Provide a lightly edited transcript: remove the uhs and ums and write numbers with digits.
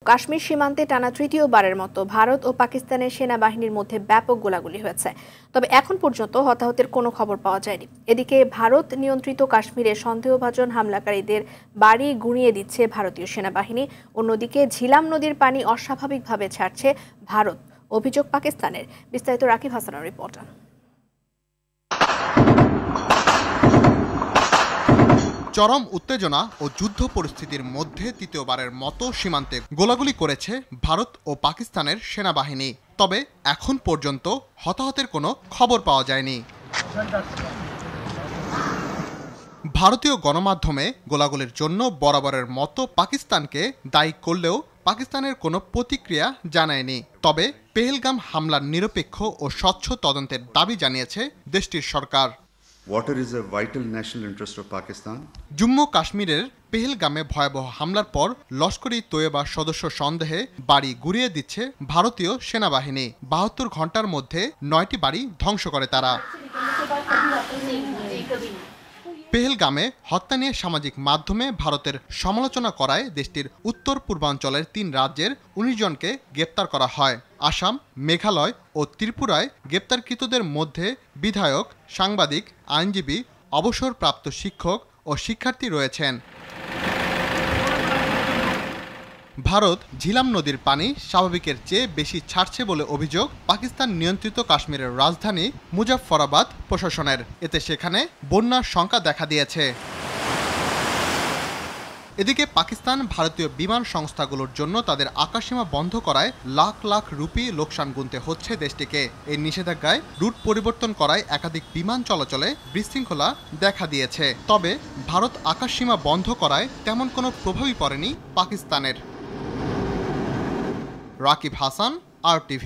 কাশ্মীর সীমান্তে টানা তৃতীয়বারের মতো ভারত ও পাকিস্তানের সেনাবাহিনীর মধ্যে ব্যাপক গোলাগুলি হয়েছে। তবে এখন পর্যন্ত হতাহতের কোনো খবর পাওয়া যায়নি। এদিকে ভারত নিয়ন্ত্রিত কাশ্মীরে সন্দেহভাজন হামলাকারীদের বাড়ি গুঁড়িয়ে দিচ্ছে ভারতীয় সেনাবাহিনী। অন্যদিকে ঝিলাম নদীর পানি অস্বাভাবিকভাবে ছাড়ছে ভারত, অভিযোগ পাকিস্তানের। বিস্তারিত রাকিব হাসানের রিপোর্ট। চরম উত্তেজনা ও যুদ্ধ পরিস্থিতির মধ্যে তৃতীয়বারের মতো সীমান্তে গোলাগুলি করেছে ভারত ও পাকিস্তানের সেনাবাহিনী। তবে এখন পর্যন্ত হতাহতের কোনো খবর পাওয়া যায়নি। ভারতীয় গণমাধ্যমে গোলাগুলির জন্য বরাবরের মতো পাকিস্তানকে দায়ী করলেও পাকিস্তানের কোনো প্রতিক্রিয়া জানায়নি। তবে পেহেলগাম হামলার নিরপেক্ষ ও স্বচ্ছ তদন্তের দাবি জানিয়েছে দেশটির সরকার। Water is a vital national interest of Pakistan. Jammu কাশ্মীরের পেহেলগামে ভয়াবহ হামলার পর লস্কর-ই তৈয়বা সদস্য সন্দেহে বাড়ি গুঁড়িয়ে দিচ্ছে ভারতীয় সেনাবাহিনী। ৭২ ঘন্টার মধ্যে ৯টি বাড়ি ধ্বংস করে তারা। পেহেলগামে হত্যা নিয়ে সামাজিক মাধ্যমে ভারতের সমালোচনা করায় দেশটির উত্তর পূর্বাঞ্চলের ৩ রাজ্যের ১৯ জনকে গ্রেপ্তার করা হয়। আসাম, মেঘালয় ও ত্রিপুরায় গ্রেপ্তারকৃতদের মধ্যে বিধায়ক, সাংবাদিক, আইনজীবী, অবসরপ্রাপ্ত শিক্ষক ও শিক্ষার্থী রয়েছেন। ভারত ঝিলাম নদীর পানি স্বাভাবিকের চেয়ে বেশি ছাড়ছে বলে অভিযোগ পাকিস্তান নিয়ন্ত্রিত কাশ্মীরের রাজধানী মুজাফফরাবাদ প্রশাসনের। এতে সেখানে বন্যার শঙ্কা দেখা দিয়েছে। এদিকে পাকিস্তান ভারতীয় বিমান সংস্থাগুলোর জন্য তাদের আকাশসীমা বন্ধ করায় লাখ লাখ রুপি লোকসান গুনতে হচ্ছে দেশটিকে। এই নিষেধাজ্ঞায় রুট পরিবর্তন করায় একাধিক বিমান চলাচলে বিশৃঙ্খলা দেখা দিয়েছে। তবে ভারত আকাশসীমা বন্ধ করায় তেমন কোনো প্রভাবই পড়েনি পাকিস্তানের। রাকিব হাসান, RTV।